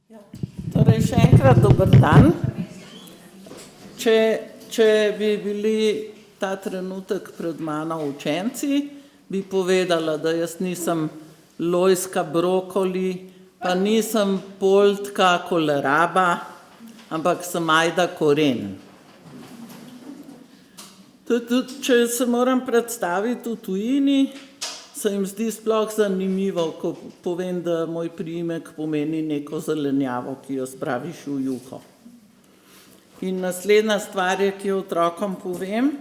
Torej, še enkrat dober dan. Če bi bili ta trenutek pred mano učenci, bi povedala, da jaz nisem Lojska brokoli, pa nisem Poltka koleraba, ampak sem Ajda Koren. Tudi, če se moram predstaviti v tujini, se jim zdi sploh zanimivo, ko povem, da moj priimek pomeni neko zelenjavo, ki jo spraviš v juho. In naslednja stvar je, ki jo otrokom povem,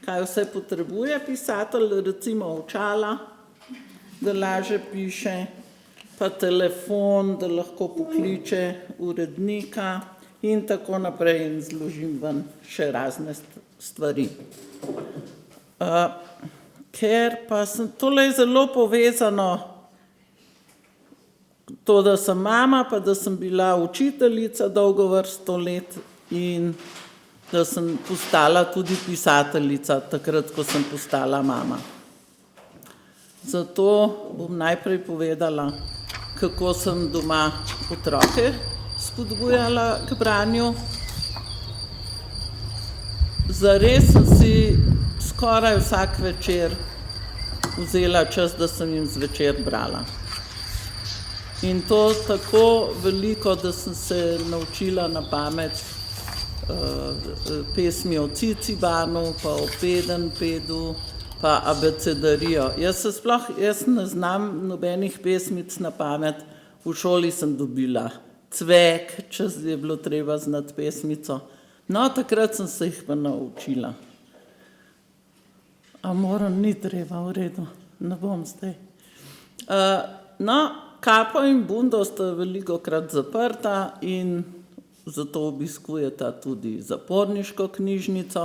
kaj vse potrebuje pisatelj, recimo očala, da lažje piše, pa telefon, da lahko pokliče urednika in tako naprej in zložim ven še razne stvari. Ker pa tole je zelo povezano, to, da sem mama, pa da sem bila učiteljica dolgo vrsto let in da sem postala tudi pisateljica, takrat, ko sem postala mama. Zato bom najprej povedala, kako sem doma otroke spodbujala k branju. Zares sem si skoraj vsak večer vzela čas, da sem jim zvečer brala. In to tako veliko, da sem se naučila na pamet pesmi o Cicibanu, pa o Pedenjpedu, pa abecedarijo. Jaz ne znam nobenih pesmic na pamet, v šoli sem dobila cvek, če je bilo treba znati pesmico. No, takrat sem se jih pa naučila. A moram, ni treba, v redu, ne bom zdaj. No, Kapo in Bundo sta velikokrat zaprta in zato obiskujeta tudi zaporniško knjižnico.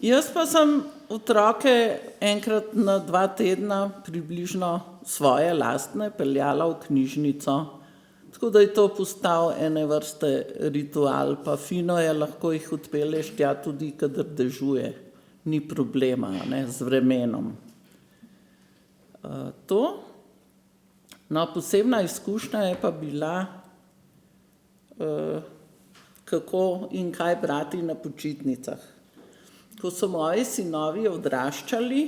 Jaz pa sem otroke enkrat na 2 tedna približno svoje lastne peljala v knjižnico. Tako da je to postal ene vrste ritual, pa fino je, lahko jih odpelješ tja tudi, kadar dežuje. Ni problema, ne, z vremenom. To. No, posebna izkušnja je pa bila, kako in kaj brati na počitnicah. Ko so moji sinovi odraščali,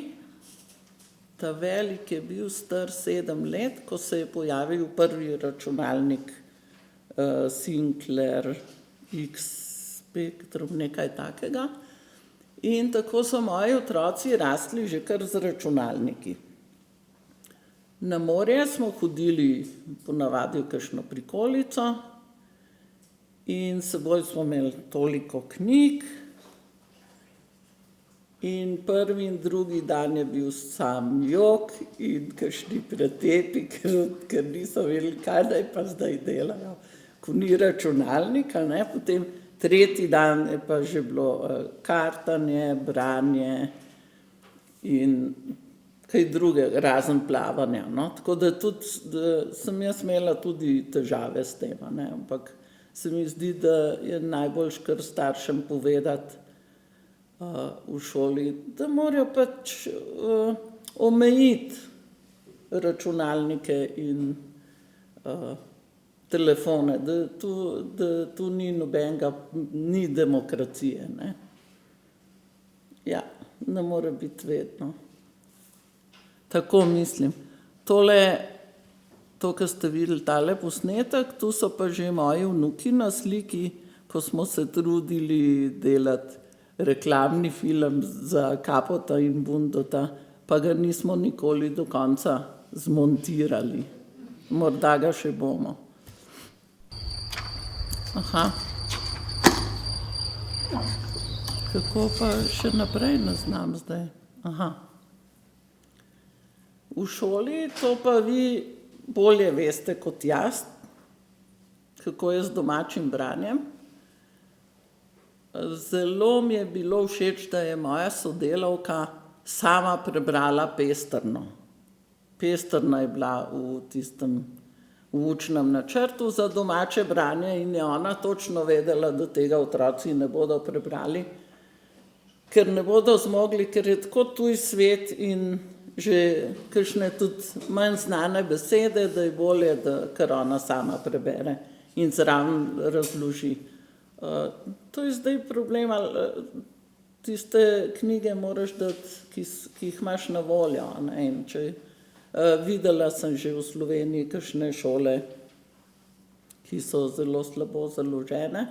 ta velik je bil star 7 let, ko se je pojavil prvi računalnik Sinclair X Spectrum, nekaj takega. In tako so moji otroci rasli že kar z računalniki. Na morje smo hodili ponavadi v kakšno prikolico in s seboj smo imeli toliko knjig in prvi in drugi dan je bil sam jok in kakšni pretepi, ker niso vedeli, kaj naj pa zdaj delajo. Ko ni računalnika, ne, potem tretji dan je pa že bilo kartanje, branje in kaj drugega, razen plavanja. No? Tako da tudi sem jaz imela tudi težave s tem, ne? Ampak se mi zdi, da je najboljš kar staršem povedati v šoli, da morajo pač omejiti računalnike in telefone, da tu ni nobenega, ni demokracije. Ne? Ja, ne more biti vedno. Tako mislim. To, kar ste videli, tale posnetek, tu so pa že moji vnuki na sliki, ko smo se trudili delati reklamni film za Kapota in Bundota, pa ga nismo nikoli do konca zmontirali. Morda ga še bomo. Aha. Kako pa še naprej ne znam zdaj? Aha. V šoli to pa vi bolje veste kot jaz, kako je z domačim branjem. Zelo mi je bilo všeč, da je moja sodelavka sama prebrala Pestrno. Pestrna je bila v tistem učnem načrtu za domače branje in je ona točno vedela, da tega otroci ne bodo prebrali, ker ne bodo zmogli, ker je tako tuj svet in že kakšne tudi manj znane besede, da je bolje, da kar ona sama prebere in zraven razloži. To je zdaj problem, ali tiste knjige moraš dati, ki jih imaš na voljo. Ne? In videla sem že v Sloveniji kakšne šole, ki so zelo slabo založene.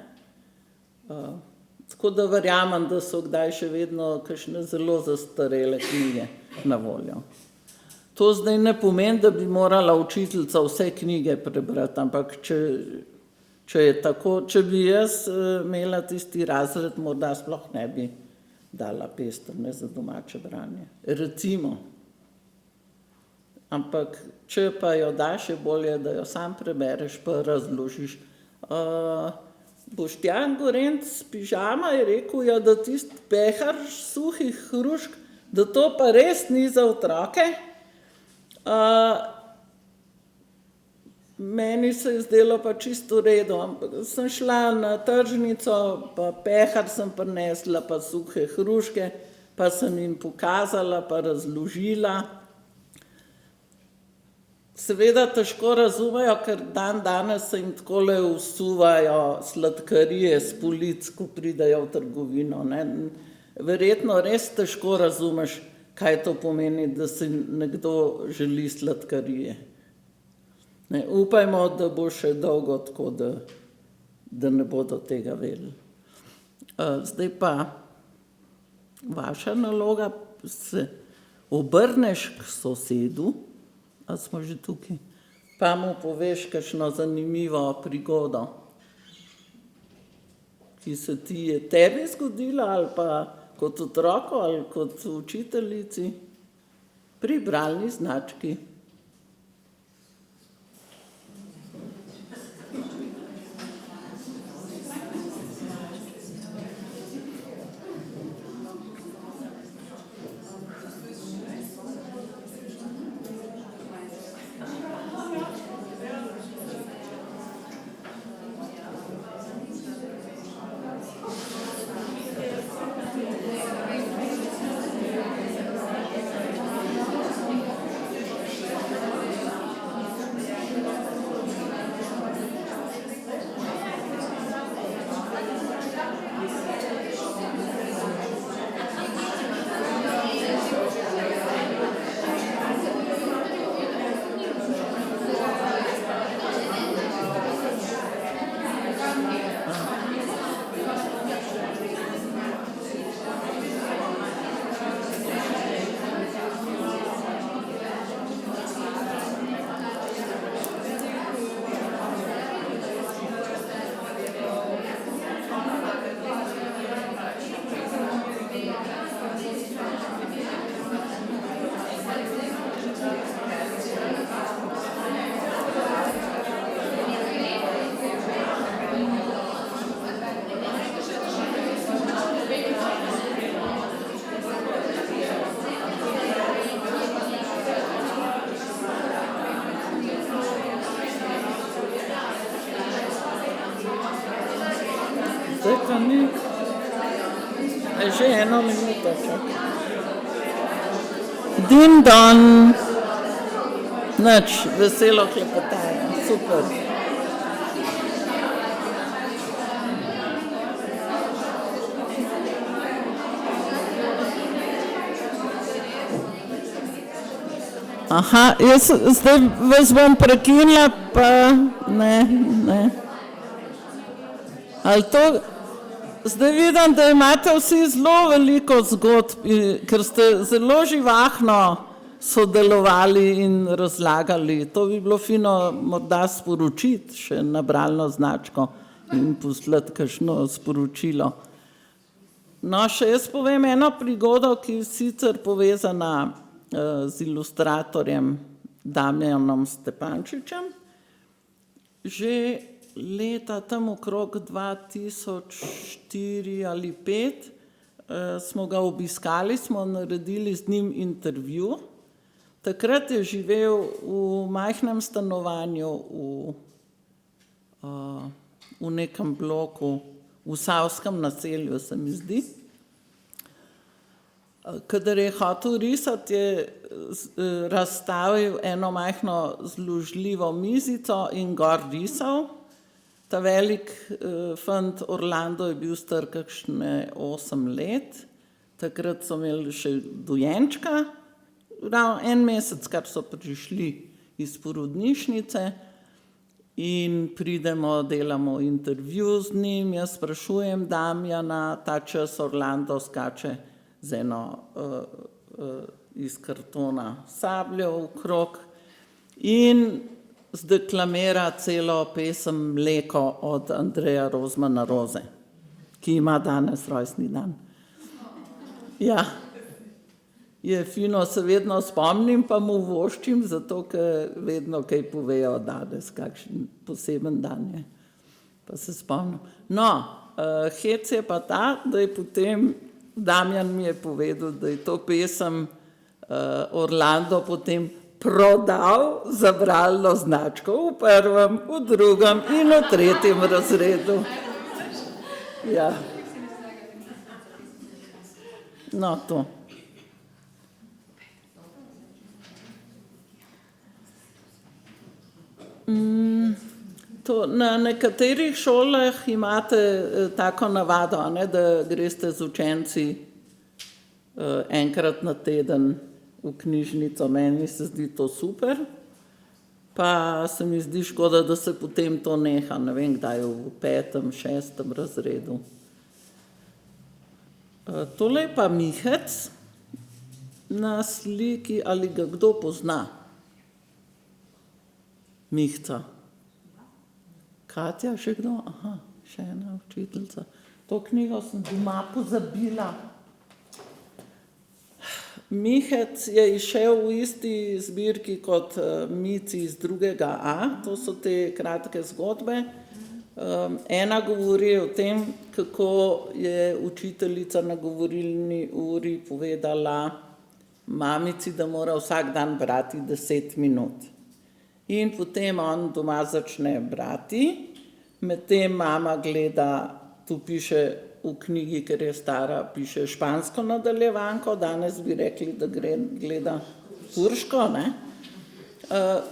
Tako da verjamem, da so kdaj še vedno kakšne zelo zastarele knjige na voljo. To zdaj ne pomeni, da bi morala učiteljica vse knjige prebrati, ampak če je tako, če bi jaz imela tisti razred, morda sploh ne bi dala Pestrne za domače branje. Recimo. Ampak če pa jo daš, je bolje, da jo sam prebereš pa razložiš. Boštjan Gorenc Pižama je rekel, ja, da tisti pehar suhih hrušk, da to pa res ni za otroke. Meni se je zdelo pa čisto v redu, ampak sem šla na tržnico, pa pehar sem prinesla, pa suhe hruške, pa sem jim pokazala, pa razložila. Seveda težko razumejo, ker danes se jim takole usuvajo sladkarije s polic, ko pridejo v trgovino. Ne? Verjetno res težko razumeš, kaj to pomeni, da si nekdo želi sladkarije. Ne, upajmo, da bo še dolgo tako, da ne bodo tega vedeli. Zdaj pa vaša naloga, se obrneš k sosedu, a smo že tukaj, pa mu poveš kakšno zanimivo prigodo, ki se ti je tebi zgodila, ali pa kot otroku, ali kot učiteljici, pri bralni znački. Zdaj pa ni. Že 1 minuto čakam. Din don. Nič, veselo klepetajo. Super. Aha, jaz zdaj vas bom prekinila, pa ne. Ali to, zdaj vidim, da imate vsi zelo veliko zgodb, ker ste zelo živahno sodelovali in razlagali. To bi bilo fino morda sporočiti še na bralno značko in poslati kakšno sporočilo. No, še jaz povem eno prigodo, ki je sicer povezana z ilustratorjem Damjanom Stepančičem. Že leta tam okrog 2004 ali 2005 smo ga obiskali, smo naredili z njim intervju. Takrat je živel v majhnem stanovanju v nekem bloku, v Savskem naselju, se mi zdi. Kadar je hotel risati, je razstavil eno majhno zložljivo mizico in gor risal. Ta velik fant Orlando je bil star kakšne 8 let. Takrat so imeli še dojenčka, ravno 1 mesec, kar so prišli iz porodnišnice in pridemo, delamo intervju z njim, jaz sprašujem Damjana, ta čas Orlando skače z eno iz kartona sabljo okrog in zdeklamira celo pesem Mleko od Andreja Rozmana Roze, ki ima danes rojstni dan. Ja, je fino, se vedno spomnim, pa mu voščim, zato ker vedno kaj povejo danes, kakšen poseben dan je. Pa se spomnim. No, hec je pa ta, da je potem, Damjan mi je povedal, da je to pesem Orlando potem prodal za bralno značko v 1., v 2. in v 3. razredu. Ja. No, to. Na nekaterih šolah imate tako navado, da greste z učenci enkrat na teden v knjižnico. Meni se zdi to super, pa se mi zdi škoda, da se potem to neha, ne vem kdaj, v 5., 6. razredu. Tole je pa Mihec na sliki, ali ga kdo pozna? Mihca. Katja, še kdo? Aha, še ena učiteljica. To knjigo sem doma pozabila. Mihec je izšel v isti zbirki kot Mici iz 2.a, to so te kratke zgodbe. Ena govori o tem, kako je učiteljica na govorilni uri povedala mamici, da mora vsak dan brati 10 minut. In potem on doma začne brati, medtem mama gleda, tu piše v knjigi, ker je stara, piše špansko nadaljevanko, danes bi rekli, da gleda turško, ne?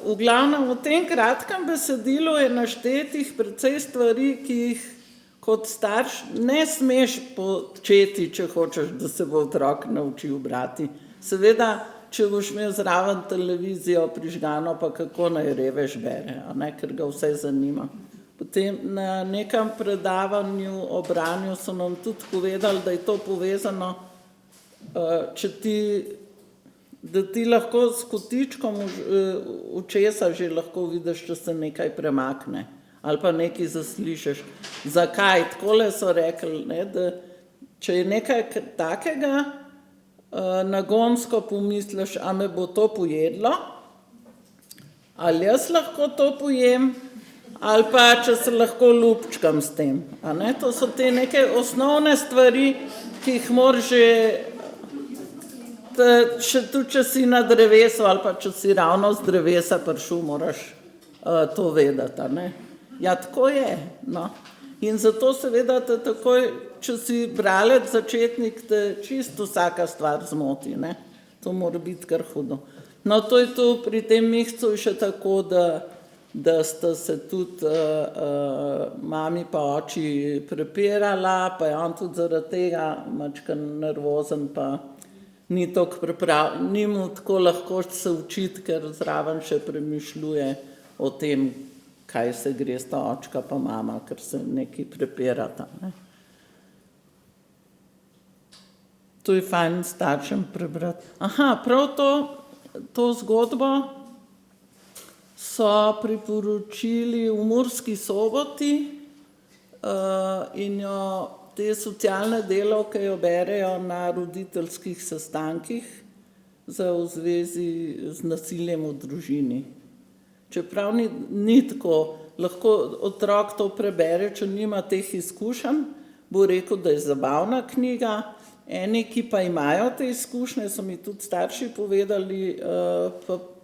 V glavnem, v tem kratkem besedilu je naštetih precej stvari, ki jih kot starš ne smeš početi, če hočeš, da se bo otrok naučil brati. Seveda, če boš imel zraven televizijo prižgano, pa kako naj revež bere, ker ga vse zanima. Potem na nekem predavanju o branju so nam tudi povedali, da je to povezano, da ti lahko s kotičkom očesa že lahko vidiš, če se nekaj premakne ali pa nekaj zaslišiš. Zakaj? Takole so rekli, da če je nekaj takega, nagonsko pomisliš, a me bo to pojedlo, ali jaz lahko to pojem, ali pa če se lahko lupčkam s tem. To so te neke osnovne stvari, ki jih moraš že, še tudi če si na drevesu ali pa če si ravno z drevesa prišel, moraš to vedeti. Ja, tako je. No. In zato seveda te takoj, če si bralec začetnik, te čisto vsaka stvar zmoti. To mora biti kar hudo. No, to je tu pri tem Mihcu še tako, da sta se tudi mami pa oči prepirala, pa je on tudi zaradi tega mačkan nervozen, pa ni mu tako lahko se učiti, ker zraven še premišljuje o tem, kaj se gresta očka pa mama, ker se nekaj prepirata. To je fajn staršem prebrati. Aha, prav to zgodbo so priporočili v Murski Soboti in jo te socialne delavke jo berejo na roditeljskih sestankih v zvezi z nasiljem v družini. Čeprav ni tako, lahko otrok to prebere, če nima teh izkušenj, bo rekel, da je zabavna knjiga. Eni, ki pa imajo te izkušnje, so mi tudi starši povedali,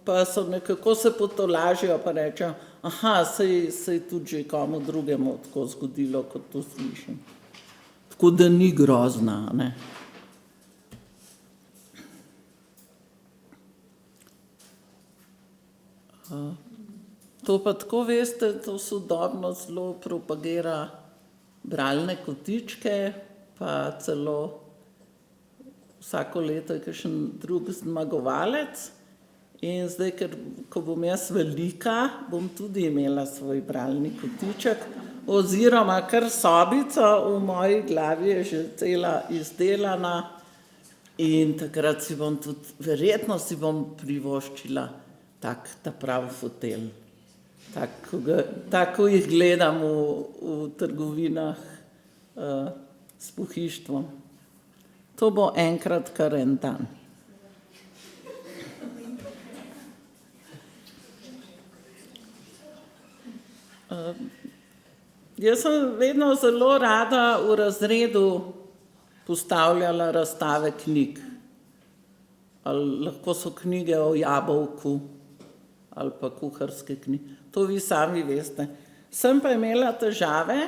pa so nekako se potolažijo, pa rečejo, aha, sej tudi že komu drugemu tako zgodilo, kot to slišim. Tako da ni grozna, To pa tako veste, to sodobno zelo propagira bralne kotičke, pa celo vsako leto je kakšen drug zmagovalec. In zdaj, ko bom jaz velika, bom tudi imela svoj bralni kotiček, oziroma kar sobica v moji glavi je že cela izdelana in takrat si bom tudi, verjetno si bom privoščila ta pravi fotelj. Tako jih gledam v trgovinah s pohištvom. To bo enkrat kar en dan. Jaz sem vedno zelo rada v razredu postavljala razstave knjig. Ali lahko so knjige o jabolku ali pa kuharske knjige. To vi sami veste. Sem pa imela težave,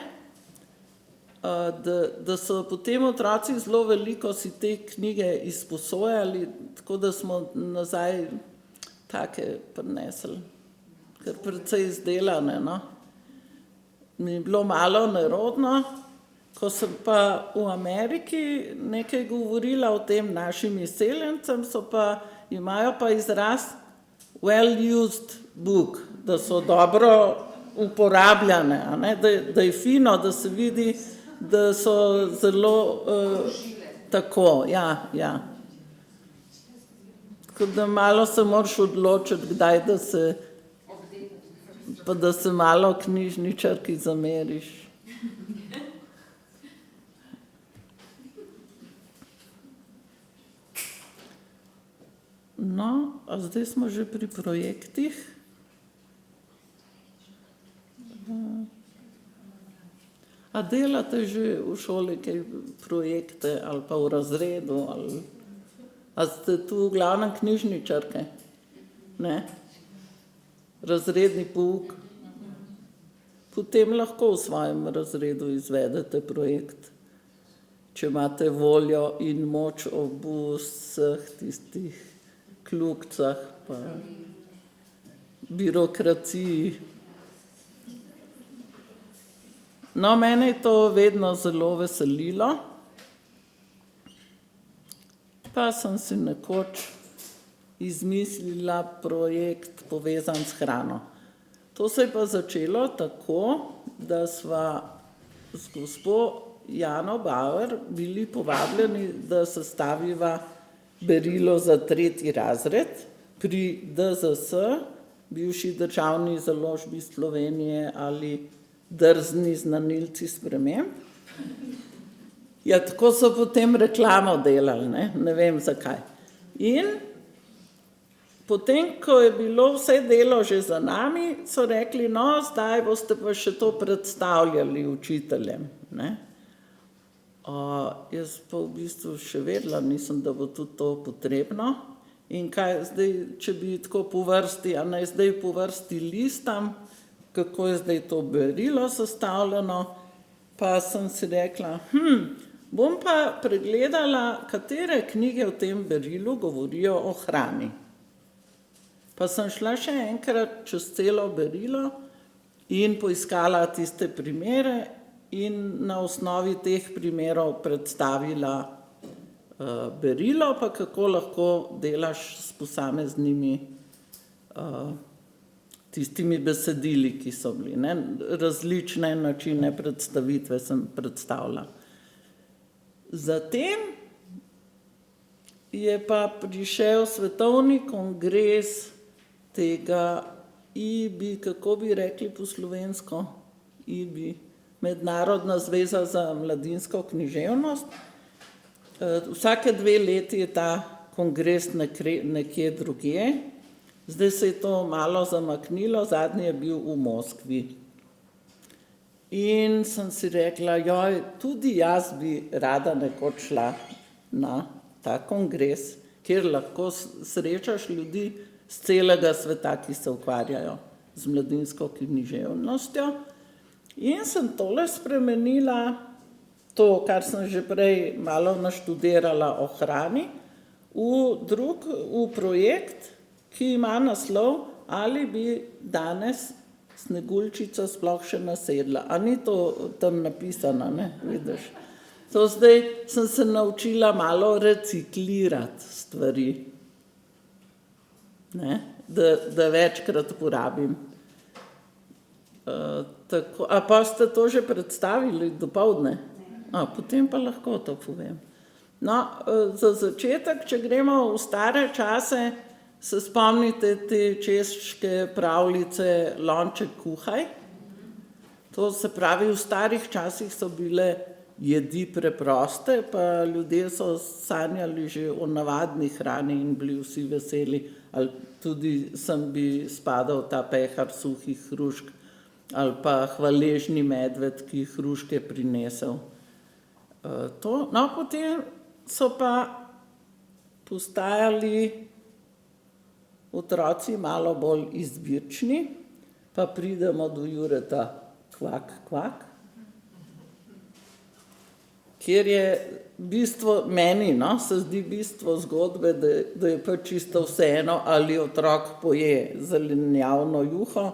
da so potem otroci zelo veliko si te knjige izposojali, tako da smo nazaj take prinesli, kar precej izdelane, no. Mi je bilo malo nerodno, ko sem pa v Ameriki nekaj govorila o tem našim izseljencem, imajo pa izraz well-used book, da so dobro uporabljane, a ne, da je fino, da se vidi, da so zelo tako, ja. Tako da malo se moraš odločiti, kdaj da se malo knjižničarki zameriš. No, a zdaj smo že pri projektih. A delate že v šoli kaj projekte ali pa v razredu? A ste tu v glavnem knjižničarke? Ne? Razredni pouk. Potem lahko v svojem razredu izvedete projekt, če imate voljo in moč ob vseh tistih kljukcah pa birokraciji. No, mene je to vedno zelo veselilo, pa sem si nekoč izmislila projekt povezan s hrano. To se je pa začelo tako, da sva z gospo Jano Bauer bili povabljeni, da sestaviva berilo za 3. razred pri DZS, bivši Državni založbi Slovenije ali drzni znanilci sprememb. Ja, tako so potem reklamo delali, ne vem zakaj. In potem, ko je bilo vse delo že za nami, so rekli, no, zdaj boste pa še to predstavljali učiteljem, ne. Jaz pa v bistvu še vedela nisem, da bo tudi to potrebno. In kaj zdaj, če bi tako po vrsti, a naj zdaj po vrsti listam, kako je zdaj to berilo sestavljeno, pa sem si rekla, bom pa pregledala, katere knjige v tem berilu govorijo o hrani. Pa sem šla še enkrat čez celo berilo in poiskala tiste primere in na osnovi teh primerov predstavila berilo, pa kako lahko delaš s posameznimi tistimi besedili, ki so bili, ne. Različne načine predstavitve sem predstavila. Zatem je pa prišel svetovni kongres tega IBI, kako bi rekli po slovensko, IBI, Mednarodna zveza za mladinsko književnost. Vsake 2 leti je ta kongres nekje drugje. Zdaj se je to malo zamaknilo, zadnji je bil v Moskvi. In sem si rekla, joj, tudi jaz bi rada nekoč šla na ta kongres, kjer lahko srečaš ljudi z celega sveta, ki se ukvarjajo z mladinsko književnostjo. In sem tole spremenila, to, kar sem že prej malo naštudirala o hrani, v projekt, ki ima naslov ali bi danes Sneguljčica sploh še nasedla. A ni to tam napisano, ne, vidiš? To zdaj sem se naučila malo reciklirati stvari, ne, da večkrat porabim. Tako, a pa ste to že predstavili dopoldne? Potem pa lahko to povem. No, za začetek, če gremo v stare čase, se spomnite te češke pravljice Lonček kuhaj? To se pravi, v starih časih so bile jedi preproste, pa ljudje so sanjali že o navadni hrani in bili vsi veseli. Ali tudi sem bi spadal ta pehar suhih hrušk, ali pa hvaležni medved, ki hruške prinesel. No, potem so pa postajali otroci malo bolj izbirčni, pa pridemo do Jureta Kvak, kvak, kjer je bistvo, meni se zdi bistvo zgodbe, da je pa čisto vseeno, ali otrok poje zelenjavno juho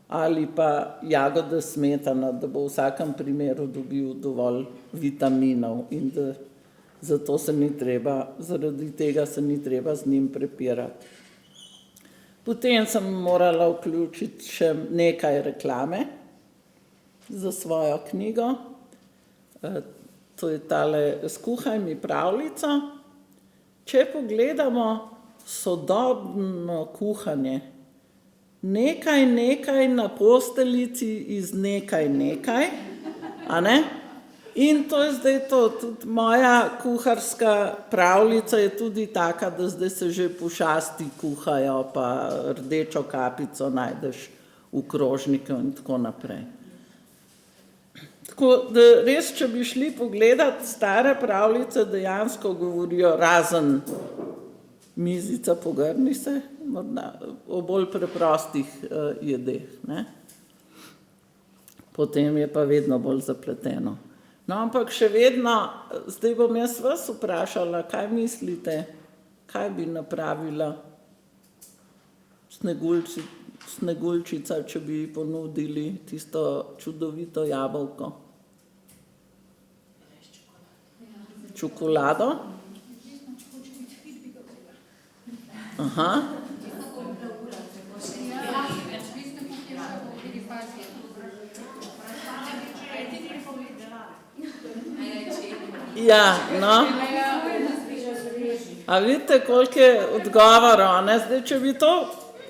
ali pa jagode smetana, da bo v vsakem primeru dobil dovolj vitaminov in da zaradi tega se ni treba z njim prepirati. Potem sem morala vključiti še nekaj reklame za svojo knjigo. To je tale Skuhaj mi pravljico. Če pogledamo sodobno kuhanje, nekaj na posteljici iz nekaj, a ne? In to je zdaj to, tudi moja kuharska pravljica je tudi taka, da zdaj se že pošasti kuhajo, pa rdečo kapico najdeš v krožniku in tako naprej. Tako da res, če bi šli pogledati stare pravljice, dejansko govorijo razen mizica pogrni se, morda o bolj preprostih jedeh, ne? Potem je pa vedno bolj zapleteno. No, ampak še vedno, zdaj bom jaz vas vprašala, kaj mislite, kaj bi napravila Sneguljčica, če bi ji ponudili tisto čudovito jabolko? Čokolado? Aha. Ja, no. A vidite, koliko je odgovorov, ne? Zdaj, če bi to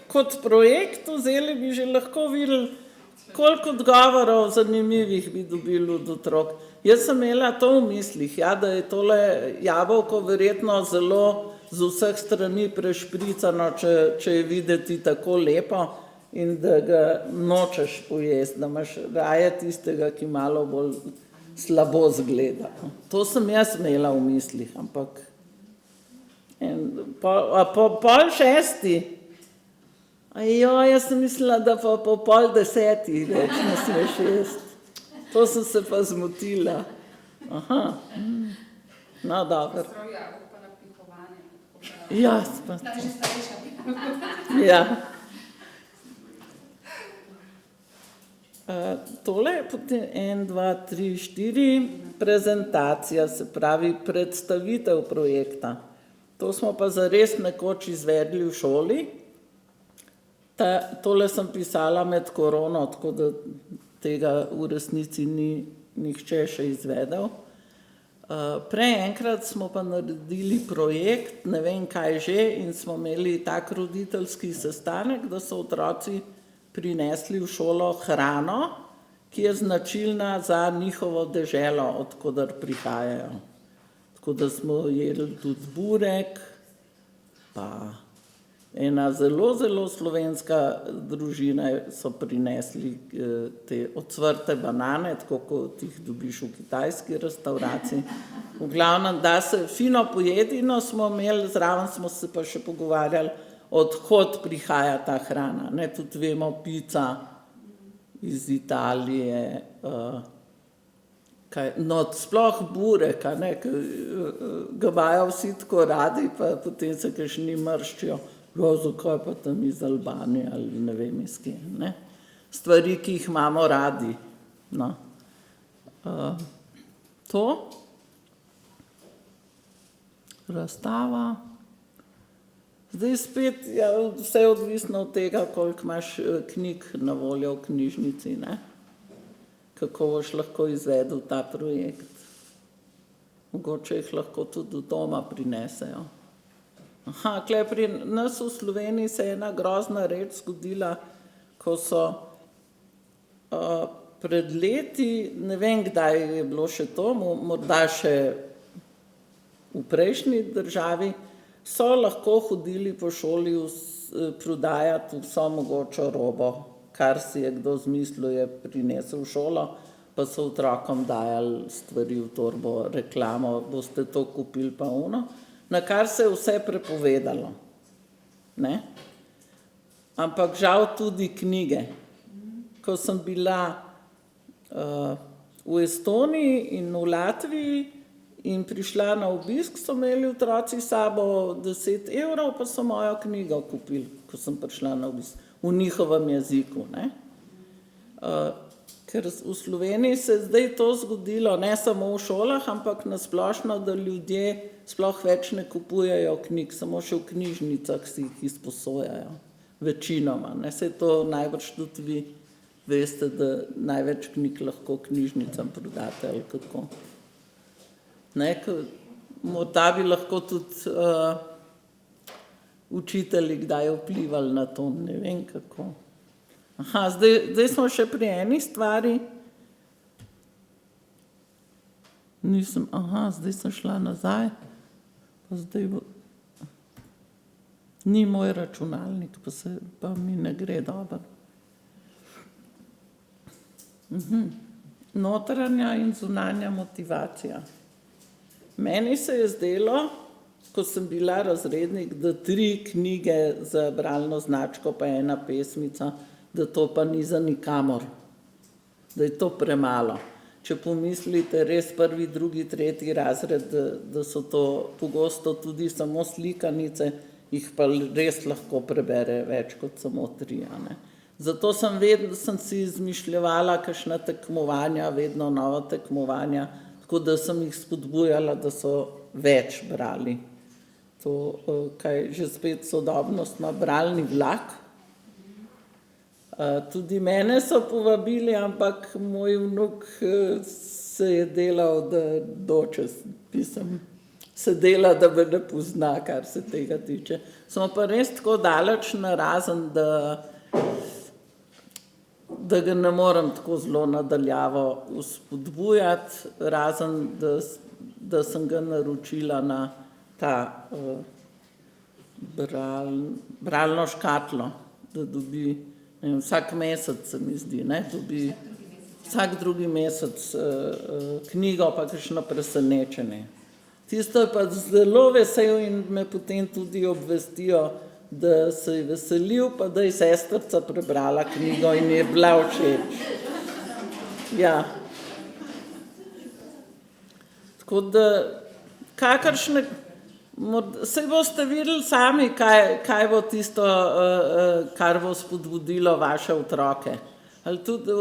kot projekt vzeli, bi že lahko videli, koliko odgovorov zanimivih bi dobili od otrok. Jaz sem imela to v mislih, ja, da je tole jabolko verjetno zelo z vseh strani prešpricano, če je videti tako lepo in da ga nočeš pojesti, da imaš raje tistega, ki malo bolj slabo zgleda. To sem jaz imela v mislih, ampak po 5:30. Jaz sem mislila, da pa po 9:30 več ne smeš jesti. To sem se pa zmotila. Aha. No, dobro. Ja, pa to. Ja. Tole je potem 1, 2, 3, 4 prezentacija, se pravi predstavitev projekta. To smo pa zares nekoč izvedli v šoli. Tole sem pisala med korono, tako da tega v resnici ni nihče še izvedel. Prej enkrat smo pa naredili projekt, ne vem kaj že, in smo imeli tak roditeljski sestanek, da so otroci prinesli v šolo hrano, ki je značilna za njihovo deželo, od koder prihajajo. Tako da smo jedli tudi burek, pa ena zelo, zelo slovenska družina so prinesli te ocvrte banane, tako kot jih dobiš v kitajski restavraciji. V glavnem, da se fino pojedino smo imeli, zraven smo se pa še pogovarjali, odkod prihaja ta hrana. Ne, tudi vemo, pica iz Italije, sploh burek, ga imajo vsi tako radi, pa potem se kakšni mrščijo. zakaj pa tam iz Albanije ali ne vem iz kje, ne. Stvari, ki jih imamo radi, no. To. Razstava. Zdaj spet, ja, vse je odvisno od tega, koliko imaš knjig na voljo v knjižnici, ne. Kako boš lahko izvedel ta projekt. Mogoče jih lahko tudi od doma prinesejo. Tule pri nas v Sloveniji se je ena grozna reč zgodila, ko so pred leti, ne vem, kdaj je bilo še to, morda še v prejšnji državi, so lahko hodili po šoli prodajati vso mogočo robo, kar si je kdo zmislil, je prinesel v šolo, pa so otrokom dajali stvari v torbo, reklamo, boste to kupili pa ono, na kar se je vse prepovedalo. Ne? Ampak žal tudi knjige. Ko sem bila v Estoniji in v Latviji in prišla na obisk, so imeli otroci s sabo 10 €, pa so mojo knjigo kupili, ko sem prišla na obisk, v njihovem jeziku. Ne? Ker v Sloveniji se je zdaj to zgodilo, ne samo v šolah, ampak na splošno, da ljudje sploh več ne kupujejo knjig, samo še v knjižnicah si jih izposojajo. Večinoma. Ne? Saj to najbrž tudi vi veste, da največ knjig lahko knjižnicam prodate ali kako. Ne? Morda bi lahko tudi učitelji kdaj vplivali na to, ne vem kako. Zdaj smo še pri eni stvari. Zdaj sem šla nazaj, pa zdaj ni moj računalnik, pa mi ne gre dobro. Notranja in zunanja motivacija. Meni se je zdelo, ko sem bila razrednik, da 3 knjige za bralno značko pa 1 pesmica, da to pa ni za nikamor, da je to premalo. Če pomislite, res 1., 2., 3. razred, da so to pogosto tudi samo slikanice, jih pa res lahko prebere več kot samo 3. Ne? Zato sem si izmišljevala kakšna tekmovanja, vedno nova tekmovanja, tako da sem jih spodbujala, da so več brali. To, kaj že spet sodobnost ima, bralni vlak. Tudi mene so povabili, ampak moj vnuk se je delal, da se dela, da me ne pozna, kar se tega tiče. Smo pa res tako daleč narazen, da ga ne morem tako zelo nadaljavo vzpodbujati, razen da sem ga naročila na ta bralno škatlo, da dobi vsak mesec, se mi zdi, ne, dobi vsak drugi mesec knjigo pa kakšno presenečenje. Tisto je pa zelo vesel in me potem tudi obvestijo, da se je veselil, pa da je sestrica prebrala knjigo in je bila všeč. Ja. Tako da, kakršne, saj boste videli sami, kaj bo tisto, kar bo spodbudilo vaše otroke. Ali tudi,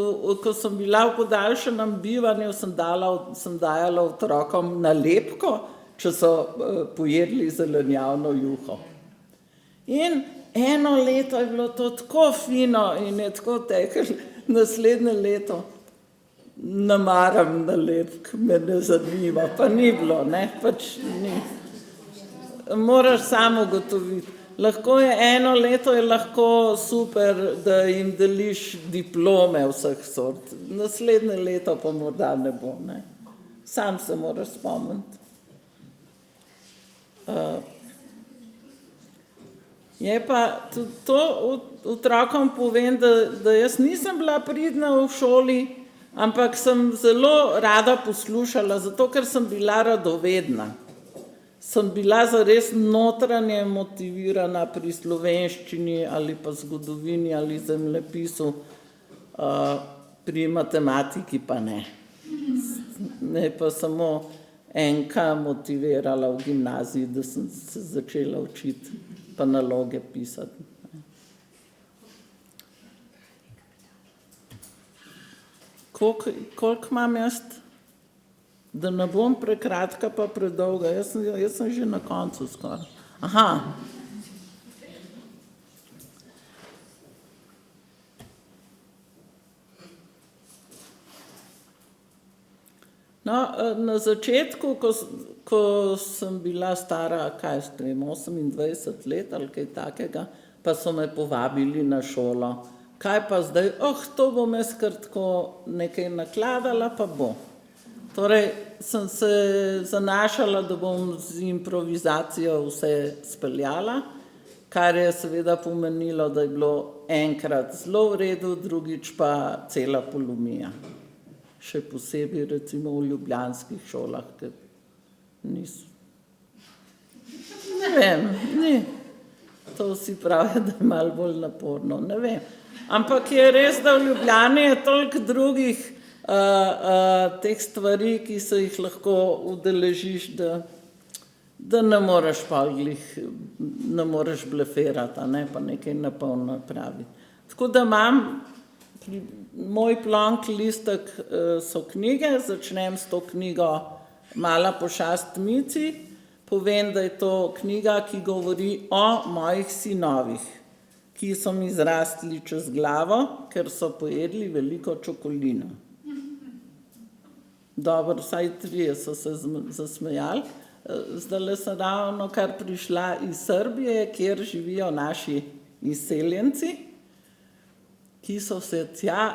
ko sem bila v podaljšanem bivanju, sem dajala otrokom nalepko, če so pojedli zelenjavno juho. In 1 leto je bilo to tako fino in je tako teklo, naslednje leto ne maram nalepk, me ne zanima, pa ni bilo, ne, pač ni. Moraš samo ugotoviti. Lahko je 1 leto je lahko super, da jim deliš diplome vseh sort. Naslednje leto pa morda ne bo, ne. Sam se moraš spomniti. Je pa tudi to otrokom povem, da jaz nisem bila pridna v šoli, ampak sem zelo rada poslušala, zato ker sem bila radovedna. Sem bila zares notranje motivirana pri slovenščini ali pa zgodovini ali zemljepisu, pri matematiki pa ne. Me je pa samo enka motivirala v gimnaziji, da sem se začela učiti, pa naloge pisati. Koliko imam jaz? Da ne bom prekratka pa predolga. Jaz sem že na koncu skoraj. Aha. No, na začetku, ko sem bila stara, 28 let ali kaj takega, pa so me povabili na šolo. Kaj pa zdaj? To bom jaz kar tako nekaj nakladala, pa bo. Torej, sem se zanašala, da bom z improvizacijo vse speljala, kar je seveda pomenilo, da je bilo enkrat zelo v redu, drugič pa cela polomija. Še posebej recimo v ljubljanskih šolah, ker niso. Ne vem, ni. To vsi pravijo, da je malo bolj naporno, ne vem. Ampak je res, da v Ljubljani je toliko drugih teh stvari, ki se jih lahko udeležiš, da ne moreš pa ne moreš blefirati, pa nekaj napolno napraviti. Tako da imam, moj plonk listek so knjige, začnem s to knjigo Mala pošast Mici, povem, da je to knjiga, ki govori o mojih sinovih, ki so mi zrastli čez glavo, ker so pojedli veliko čokolino. Dobro, vsaj 3 so se zasmejali. Zdajle sem ravno kar prišla iz Srbije, kjer živijo naši izseljenci, ki so se tja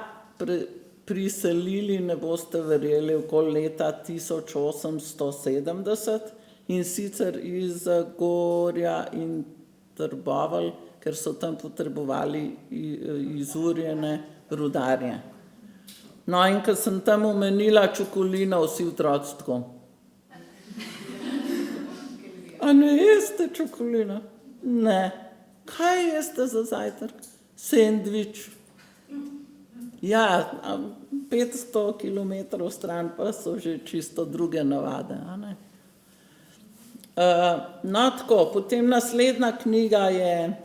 priselili, ne boste verjeli, okoli leta 1870, in sicer iz Zagorja in Trbovelj, ker so tam potrebovali izurjene rudarje. No, in ko sem tam omenila čokolino, vsi otroci tako. A ne jeste čokolino? Ne. Kaj jeste za zajtrk? Sendvič. Ja, 500 kilometrov stran pa so že čisto druge navade, a ne? No, tako, potem naslednja knjiga je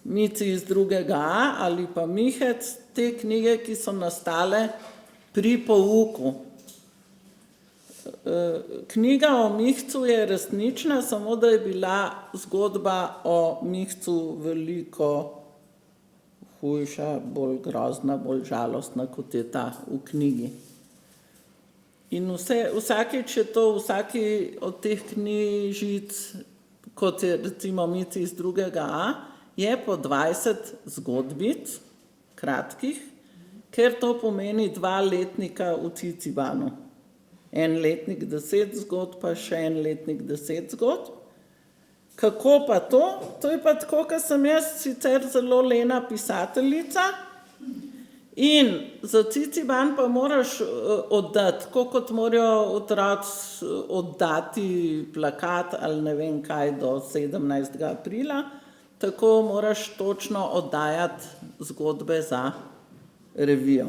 Mici iz 2.a ali pa Mihec, te knjige, ki so nastale pri pouku. Knjiga o Mihcu je resnična, samo da je bila zgodba o Mihcu veliko hujša, bolj grozna, bolj žalostna, kot je ta v knjigi. In vsakič je to, vsaki od teh knjižic, kot je recimo Mici iz 2.a, je po 20 zgodbic, kratkih, ker to pomeni 2 letnika v Cicibanu. 1 letnik 10 zgodb, pa še 1 letnik 10 zgodb. Kako pa to? To je pa tako, ker sem jaz sicer zelo lena pisateljica in za Ciciban pa moraš oddati, tako kot morajo otroci oddati plakat ali ne vem kaj do 17. aprila, tako moraš točno oddajati zgodbe za revijo.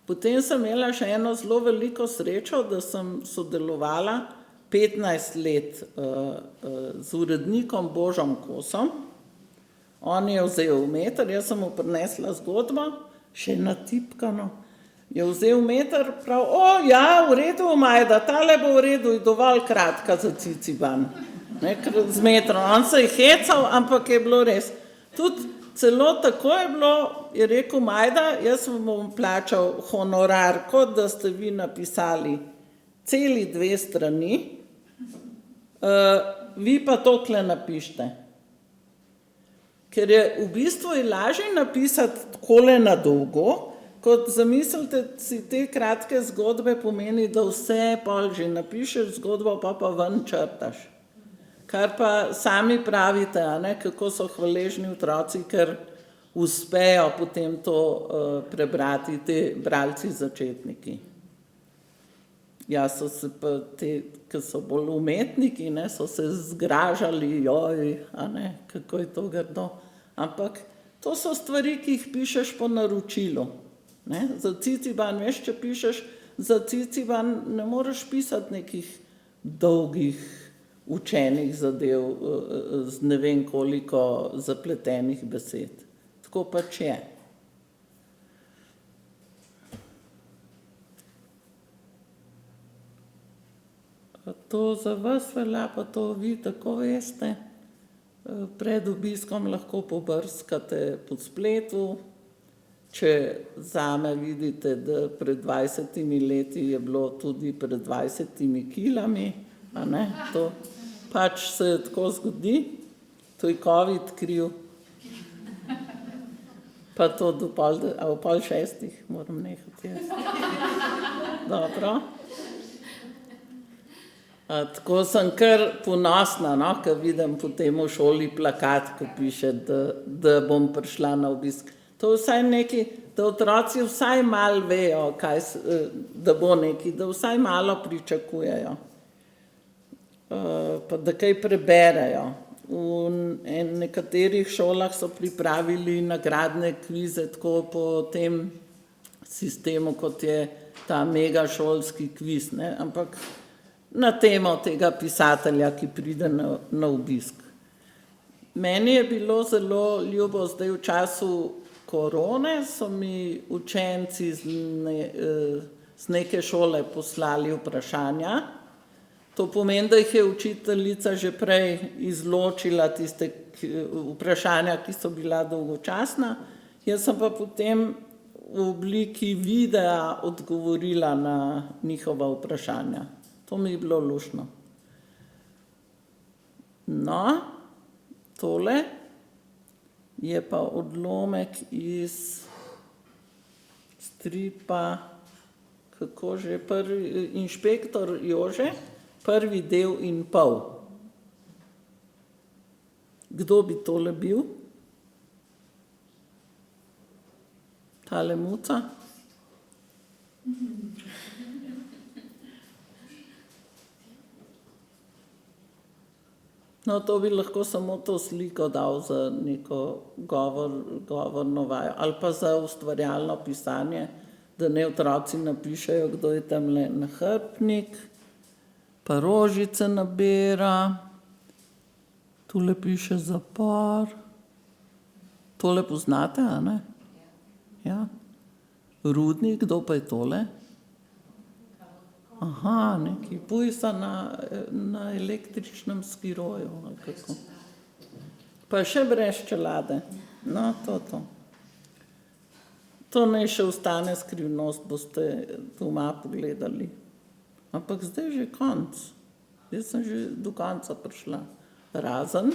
Potem sem imela še eno zelo veliko srečo, da sem sodelovala 15 let z urednikom Božom Kosom. On je vzel meter, jaz sem mu prinesla zgodbo, še natipkano. Je vzel meter, prav, ja, v redu, Majda, tale bo v redu, je dovolj kratka za Ciciban. Z metrom. On se je hecal, ampak je bilo res. Tudi celo tako je bilo, je rekel Majda, jaz vam bom plačal honorar, kot da ste vi napisali celi 2 strani, vi pa tokle napišite. Ker je v bistvu lažje napisati takole na dolgo, kot zamislite si te kratke zgodbe pomeni, da vse pol že napišeš zgodbo, pa ven črtaš. Kar pa sami pravite, kako so hvaležni otroci, ker uspejo potem to prebrati, te bralci začetniki. Ja, so se pa te, ki so bolj umetniki, so se zgražali, kako je to grdo. Ampak to so stvari, ki jih pišeš po naročilu. Za Ciciban, veš, če pišeš za Ciciban, ne moreš pisati nekih dolgih učenih zadev z ne vem koliko zapletenih besed. Tako pač je. To za vas velja, pa to vi tako veste. Pred obiskom lahko pobrskate po spletu. Če zame vidite, da pred 20 leti je bilo tudi pred 20 kilami, a ne, to pač se tako zgodi, to je COVID kriv. Pa to do pol šestih moram nehati jaz. Dobro. Tako sem kar ponosna, no, ko vidim potem v šoli plakat, ko piše, da bom prišla na obisk. To vsaj neki, da otroci vsaj malo vejo, da bo neki, da vsaj malo pričakujejo. Pa da kaj preberejo. V nekaterih šolah so pripravili nagradne kvize tako po tem sistemu, kot je ta megašolski kviz, ne, ampak na temo tega pisatelja, ki pride na obisk. Meni je bilo zelo ljubo, zdaj v času korone so mi učenci z neke šole poslali vprašanja. To pomeni, da jih je učiteljica že prej izločila tiste vprašanja, ki so bila dolgočasna. Jaz sem pa potem v obliki videa odgovorila na njihova vprašanja. To mi je bilo luštno. No, tole je pa odlomek iz stripa, kako že, Inšpektor Jože, 1. del in pol. Kdo bi tole bil? Tale muca? No, to bi lahko samo to sliko dal za neko govorno vajo ali pa za ustvarjalno pisanje, da ne otroci napišejo, kdo je tamle nahrbtnik, pa rožice nabira, tule piše zapor. Tole poznate, a ne? Ja. Rudnik, kdo pa je tole? Aha, neki pujsa na električnem skiroju, ali kako. Pa še brez čelade. No, to. To naj še ostane skrivnost, boste doma pogledali. Ampak zdaj je že konc. Jaz sem že do konca prišla. Razen.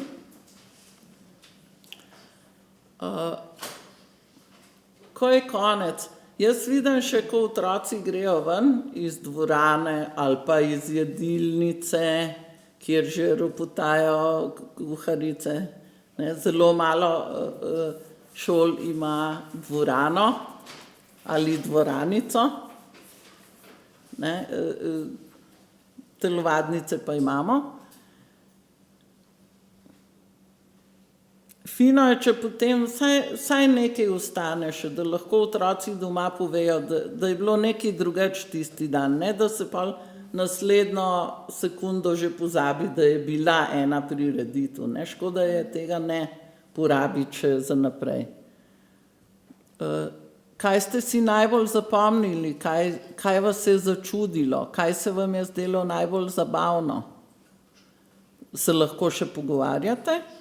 Ko je konec? Jaz vidim še, ko otroci grejo ven iz dvorane ali pa iz jedilnice, kjer že ropotajo kuharice. Zelo malo šol ima dvorano ali dvoranico. Telovadnice pa imamo. Fino je, če potem vsaj nekaj ostane še, da lahko otroci doma povejo, da je bilo nekaj drugače tisti dan, ne da se pa naslednjo sekundo že pozabi, da je bila ena prireditev. Škoda je tega ne porabiti še za naprej. Kaj ste si najbolj zapomnili, kaj vas je začudilo, kaj se vam je zdelo najbolj zabavno? Se lahko še pogovarjate?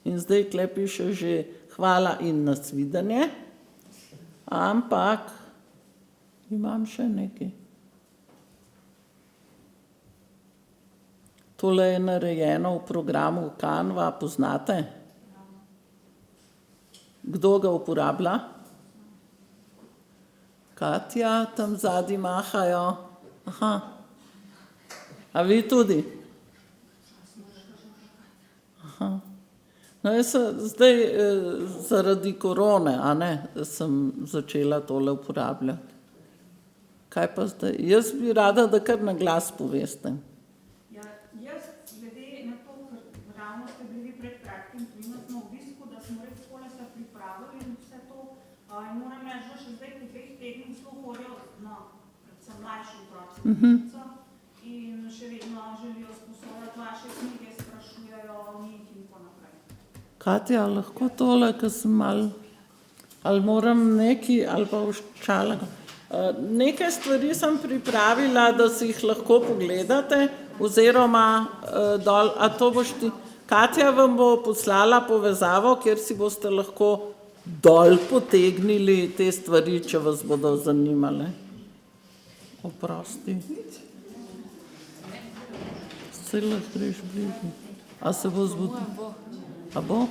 In zdaj tle piše že hvala in nasvidenje, ampak imam še nekaj. Tole je narejeno v programu Canva, poznate? Kdo ga uporablja? Katja, tam zadaj mahajo. Aha. A vi tudi? Aha. No, jaz zdaj zaradi korone, a ne, sem začela tole uporabljati. Kaj pa zdaj? Jaz bi rada, da kar na glas poveste. Ja, jaz glede na to, ker ravno ste bili pred kratkim pri nas na obisku, da smo res takole se pripravili in vse to, in moram reči, da še zdaj po 2 tednih zelo hodijo, predvsem mlajši otroci, in še vedno želijo sposoditi vaše knjige, sprašujejo o njih in tako naprej. Katja, lahko tole, ker sem ali moram nekaj, ali pa vščala. Nekaj stvari sem pripravila, da si jih lahko pogledate, oziroma dol, a to boš ti, Katja vam bo poslala povezavo, kjer si boste lahko dol potegnili te stvari, če vas bodo zanimale. Oprosti. Se lahko greš bližje. A se bo zbudil? A bo?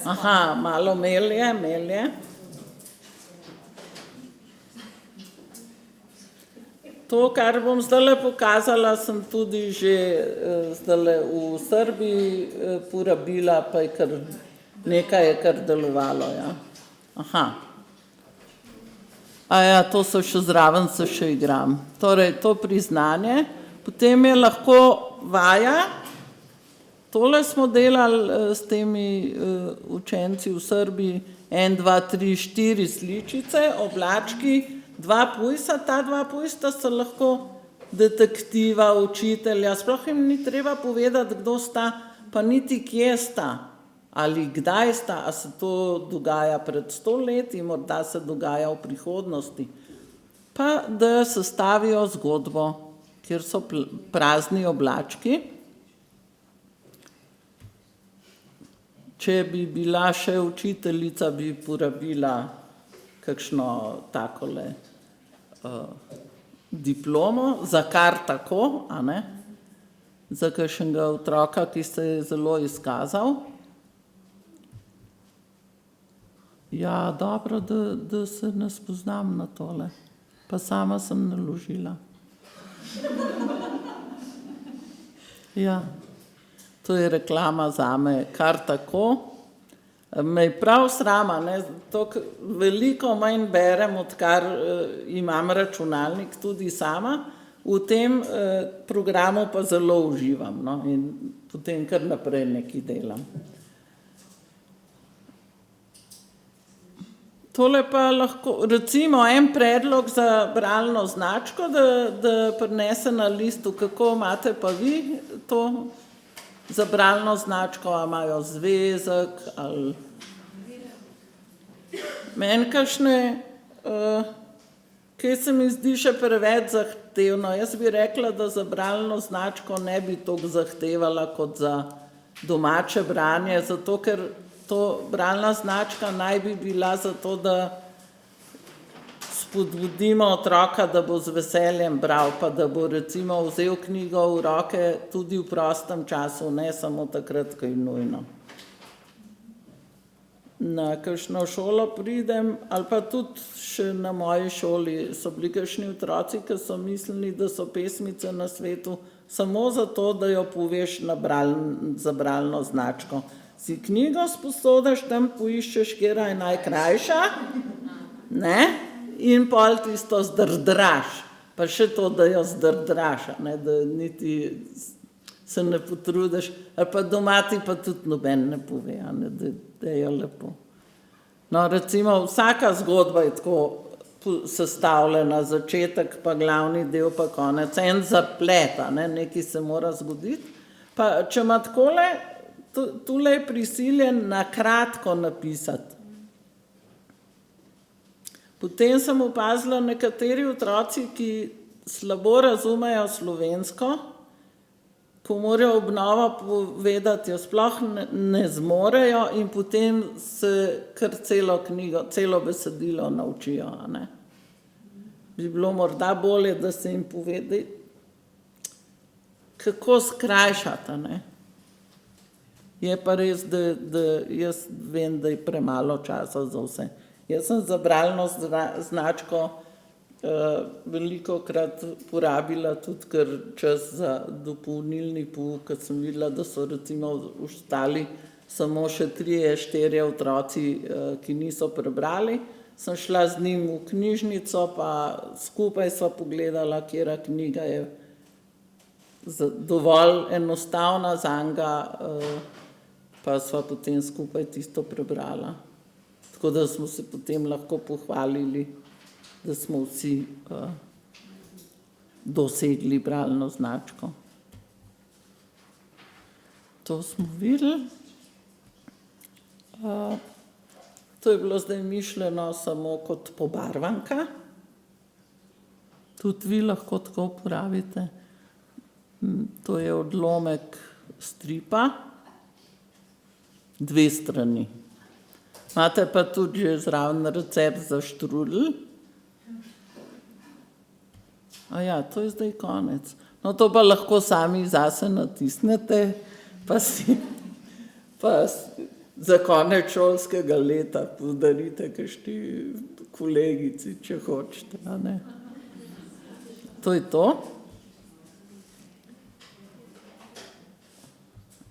Aha, malo melje. To, kar bom zdajle pokazala, sem tudi že zdajle v Srbiji porabila, pa je kar nekaj je kar delovalo, ja. Aha. A ja, to so še zraven, se še igram. Torej, to priznanje. Potem je lahko vaja. Tole smo delali s temi učenci v Srbiji. 1, 2, 3, 4 sličice, oblački, 2 pujsa. Ta 2 pujsa so lahko detektiva, učitelja. Sploh jim ni treba povedati, kdo sta, pa niti kje sta. Ali kdaj sta, a se to dogaja pred 100 leti, morda se dogaja v prihodnosti. Pa da sestavijo zgodbo, kjer so prazni oblački. Če bi bila še učiteljica, bi porabila kakšno takole diplomo, za kar tako, a ne? Za kakšnega otroka, ki se je zelo izkazal. Ja, dobro, da se ne spoznam na tole. Pa sama sem naložila. Ja, to je reklama zame, kar tako. Me je prav srama, ne, to veliko manj berem, odkar imam računalnik tudi sama, v tem programu pa zelo uživam, no, in potem kar naprej nekaj delam. Tole pa lahko, recimo en predlog za bralno značko, da prinese na listu, kako imate pa vi to za bralno značko, a imajo zvezek ali meni kakšne, kaj se mi zdi še preveč zahtevno. Jaz bi rekla, da za bralno značko ne bi toliko zahtevala kot za domače branje, zato ker to bralna značka naj bi bila zato, da spodbudimo otroka, da bo z veseljem bral, pa da bo recimo vzel knjigo v roke tudi v prostem času, ne samo takrat, ko je nujno. Na kakšno šolo pridem, ali pa tudi še na moji šoli so bili kakšni otroci, ki so mislili, da so pesmice na svetu samo zato, da jo poveš za bralno značko. Si knjigo sposodiš, tam poiščeš, katera je najkrajša, ne? In pol tisto zdrdraš, pa še to, da jo zdrdraš, ne? Da niti se ne potrudiš, ali pa doma ti pa tudi noben ne pove, ne? Da je lepo. No, recimo, vsaka zgodba je tako sestavljena, začetek, pa glavni del, pa konec, en zaplet, ne? Nekaj se mora zgoditi. Pa če ima takole, tule je prisiljen na kratko napisati. Potem sem opazila nekateri otroci, ki slabo razumejo slovensko, ko morajo obnovo povedati, jo sploh ne zmorejo in potem se kar celo knjigo, celo besedilo naučijo, ne. Bi bilo morda bolje, da se jim povedi, kako skrajšati, ne. Je pa res, da jaz vem, da je premalo časa za vse. Jaz sem za bralno značko velikokrat porabila tudi kar čas za dopolnilni pouk, ker sem videla, da so recimo ostali samo še 3-4 otroci, ki niso prebrali. Sem šla z njim v knjižnico, pa skupaj sva pogledala, katera knjiga je dovolj enostavna zanj, pa sva potem skupaj tisto prebrala. Tako da smo se potem lahko pohvalili, da smo vsi dosegli bralno značko. To smo videli. To je bilo zdaj mišljeno samo kot pobarvanka. Tudi vi lahko tako uporabite. To je odlomek stripa, 2 strani. Imate pa tudi že zraven recept za štrudel. Ja, to je zdaj konec. No, to pa lahko sami zase natisnete, pa za konec šolskega leta podarite kakšni kolegici, če hočete, a ne. To je to.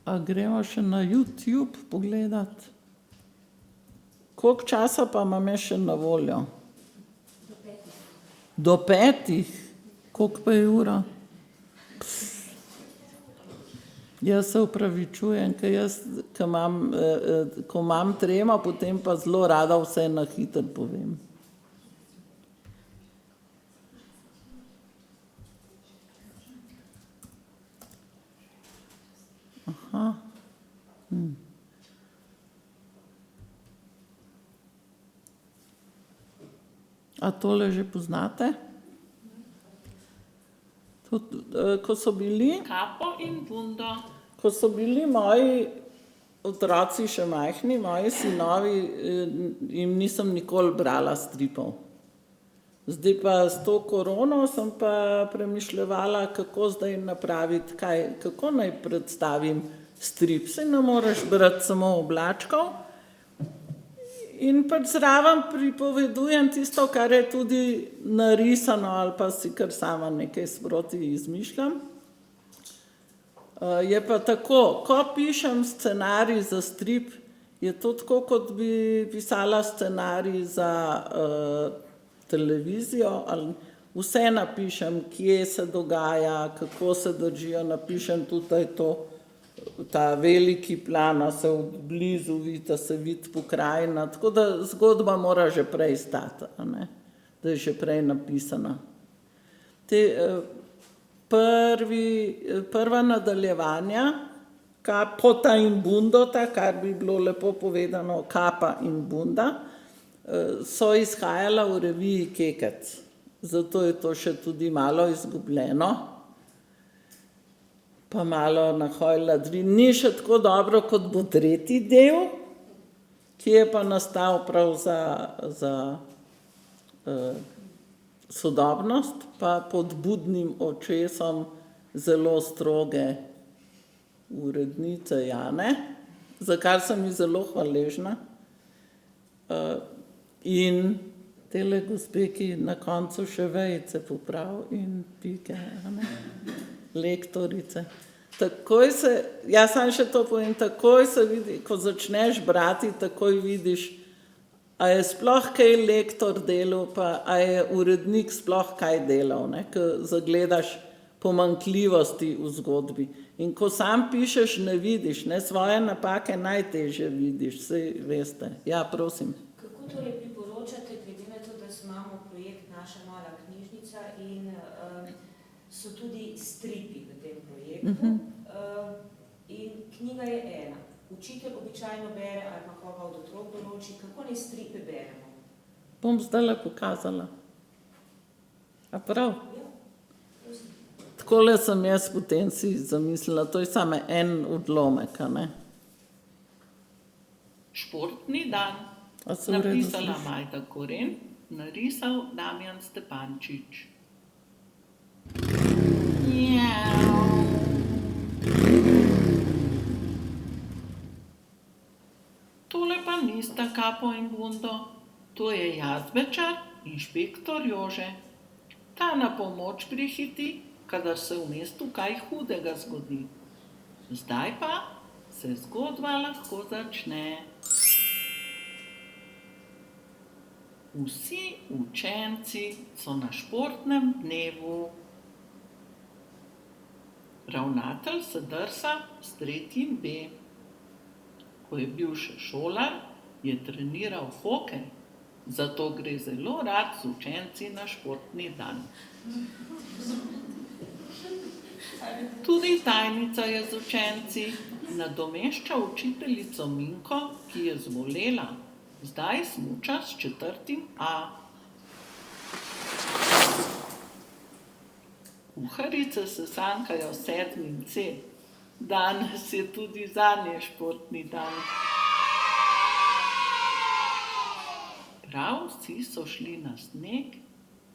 A gremo še na YouTube pogledati. Koliko časa pa imam še na voljo? Do 5. Koliko pa je ura? Jaz se opravičujem, ko imam tremo, potem pa zelo rada vse na hitro povem. Aha. A tole že poznate? Ko so bili... Kapo in bundo. Ko so bili moji otroci še majhni, moji sinovi, jim nisem nikoli brala stripov. Zdaj pa s to korono sem pa premišljevala, kako zdaj napraviti, kako naj predstavim strip. Saj ne moreš brati samo oblačkov. In pač zraven pripovedujem tisto, kar je tudi narisano, ali pa si kar sama nekaj sproti izmišljam. Je pa tako, ko pišem scenarij za strip, je to tako, kot bi pisala scenarij za televizijo, ali vse napišem, kje se dogaja, kako se držijo, napišem tudi ta veliki plan, se v blizu vidi, se vidi pokrajina, tako da zgodba mora že prej stati, a ne? Da je že prej napisana. Prva nadaljevanja, kapota in bundota, kar bi bilo lepo povedano, kapa in bunda, so izhajala v reviji Kekec. Zato je to še tudi malo izgubljeno. Pa malo na Hojladri. Ni še tako dobro, kot bo 3. del, ki je pa nastal prav za sodobnost, pa pod budnim očesom zelo stroge urednice Jane, za kar sem ji zelo hvaležna. In tele gospe, ki na koncu še vejice popravi in pike, lektorice. Takoj se, jaz sam še to povem, takoj se vidi, ko začneš brati, takoj vidiš, a je sploh kaj lektor delal, pa a je urednik sploh kaj delal, ne? Ko zagledaš pomanjkljivosti v zgodbi. In ko sam pišeš, ne vidiš, ne? Svoje napake najtežje vidiš, saj veste. Ja, prosim. Kako torej priporočate, glede na to, da imamo projekt Naša mala knjižnica in so tudi stripi v tem projektu. In knjiga je ena. Učitelj običajno bere ali pa koga od otrok določi, kako naj stripe beremo? Bom zdajle pokazala. A prav? Ja, prosim. Takole sem jaz potem si zamislila, to je samo en odlomek, a ne? Športni dan. A se v redu Napisala sliši? Majda Koren, narisal Damjan Stepančič. Tole pa nista Kapo in bundo, to je Jazbečar, inšpektor Jože. Ta na pomoč prihiti, kadar se v mestu kaj hudega zgodi. Zdaj pa se zgodba lahko začne. Vsi učenci so na športnem dnevu. Ravnatelj se drsa s 3. B. Ko je bil še šolar, je treniral hokej, zato gre zelo rad z učenci na športni dan. Tudi tajnica je z učenci, nadomešča učiteljico Minko, ki je zbolela. Zdaj smuča s 4. A. Kuharice se sankajo s 7. C. Danes je tudi zanje športni dan. Prav vsi so šli na sneg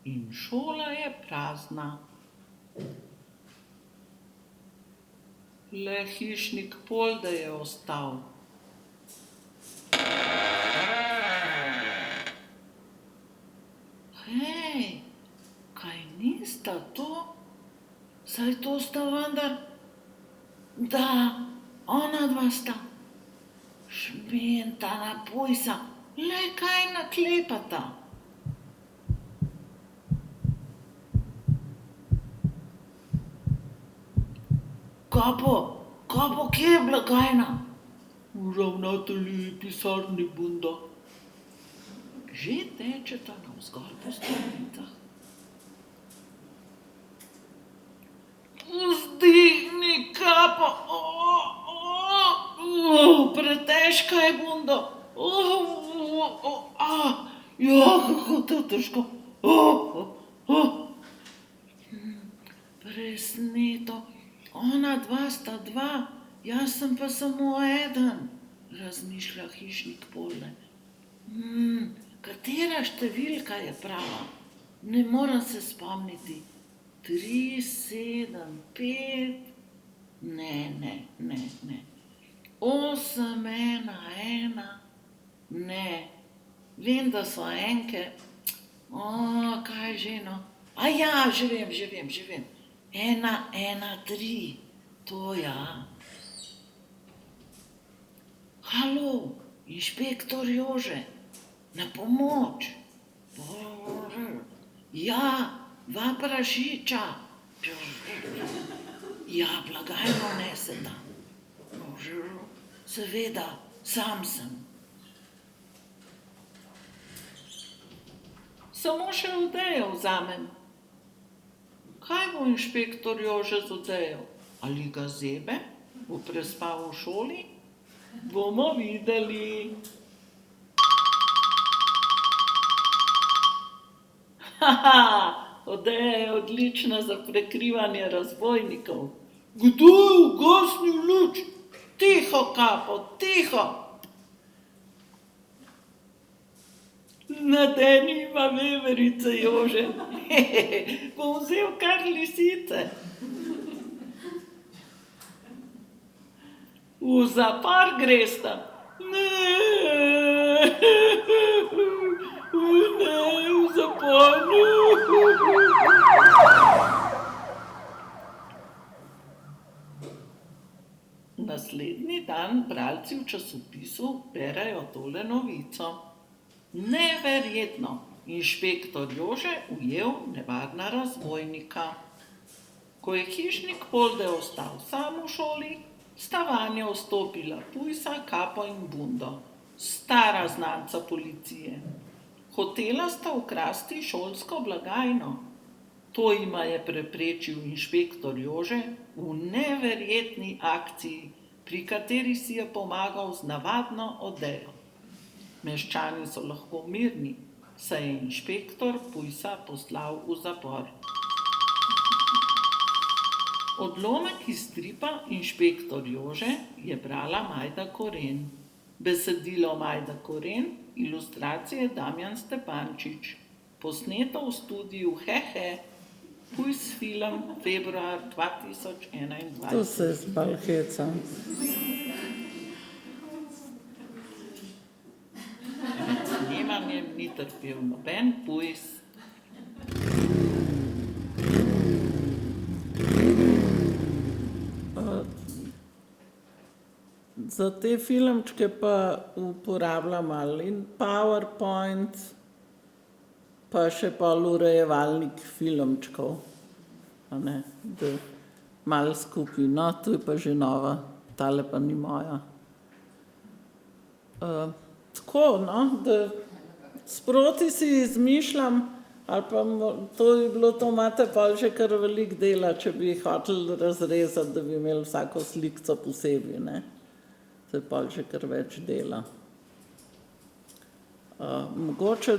in šola je prazna. Le hišnik Polde je ostal. Hej, kaj nista to? Saj to sta vendar, da, ona dva sta. Šmentana pujsa, le kaj naklepata. Kapo, kje je blagajna? V ravnatelji pisarni, bunda. Že tečeta navzgor po stopnicah. Vzdigni kapo, pretežka je, bunda. Kako to težko. Presneto. Ona dva sta dva, jaz sem pa samo eden, razmišlja hišnik Polde. Katera številka je prava? Ne moram se spomniti. 3, 7, 5, ne. 8, 1, 1, ne. Vem, da so enke. Kaj že no? Ja, že vem. 1, 1, 3, to ja. Halo, inšpektor Jože, na pomoč. Ja, 2 prašiča. Ja, blagajno neseta. Seveda, sam sem. Samo še odejo vzamem. Kaj bo inšpektor Jože z odejo? Ali ga zebe? Bo prespal v šoli? Bomo videli. Odeja je odlična za prekrivanje razbojnikov. Kdo je ugasnil luč? Tiho, Kapo, tiho. Nadeniva veverice, Jože. Bom vzel kar lisice. V zapor gresta. Ne, v zapor. Naslednji dan bralci v časopisu berejo tole novico. Neverjetno, inšpektor Jože ujel nevarna razbojnika. Ko je hišnik Polde ostal sam v šoli, sta vanjo vstopila pujsa, Kapo in bundo, stara znanca policije. Hotela sta ukrasti šolsko blagajno. To jima je preprečil inšpektor Jože v neverjetni akciji, pri kateri si je pomagal z navadno odejo. Meščani so lahko mirni, saj je inšpektor pujsa poslal v zapor. Odlomek iz stripa Inšpektor Jože je brala Majda Koren. Besedilo Majda Koren, ilustracije Damjan Stepančič. Posneto v studiu Hehe, Pujs film, februar 2021. To se zbalheca. Med snemanjem ni trpel noben pujs. Za te filmčke pa uporabljam ali PowerPoint, pa še pol urejevalnik filmčkov, da malo skupaj. No, tu je pa že nova, tale pa ni moja. Tako, no, da sproti si izmišljam Ali pa to je bilo, to imate pa že kar veliko dela, če bi hoteli razrezati, da bi imeli vsako slikco posebej, ne. To je pa že kar več dela. Mogoče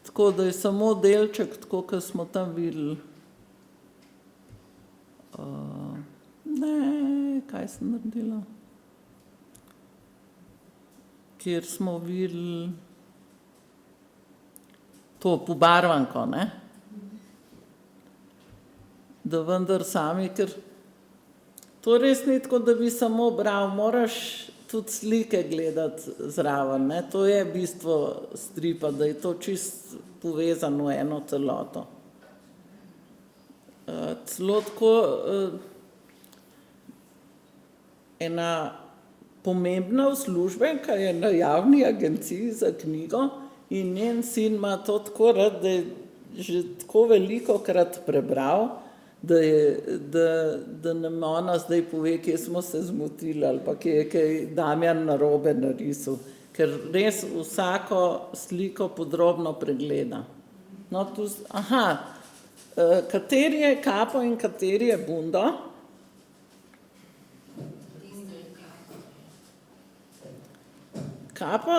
tako, da je samo delček, tako, kot smo tam videli. Ne, kaj sem naredila? Kjer smo videli to pobarvanko, ne? Da vendar sami, ker to res ni tako, da bi samo bral, moraš tudi slike gledati zraven, ne? To je bistvo stripa, da je to čist povezano v eno celoto. Celo tako ena pomembna uslužbenka je na javni agenciji za knjigo in njen sin ima to tako rad, da je že tako velikokrat prebral, da nam ona zdaj pove, kje smo se zmotili ali pa kje je kaj Damjan narobe narisal, ker res vsako sliko podrobno pregleda. No, tu, kateri je kapo in kateri je bundo? Kapo,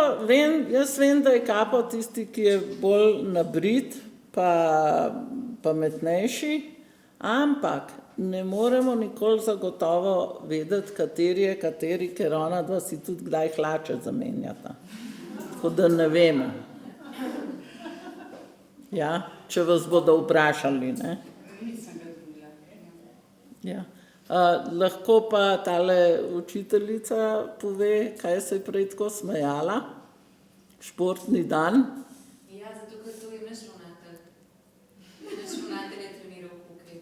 jaz vem, da je kapo tisti, ki je bolj nabrit pa pametnejši, ampak ne moremo nikoli zagotovo vedeti, kateri je kateri, ker ona dva si tudi kdaj hlače zamenjata. Tako da ne vemo. Ja, če vas bodo vprašali, ne? Ja. Lahko pa tale učiteljica pove, kaj se je prej tako smejala. Športni dan. Ja, zato ker to je naš ravnatelj. Naš ravnatelj je treniral hokej.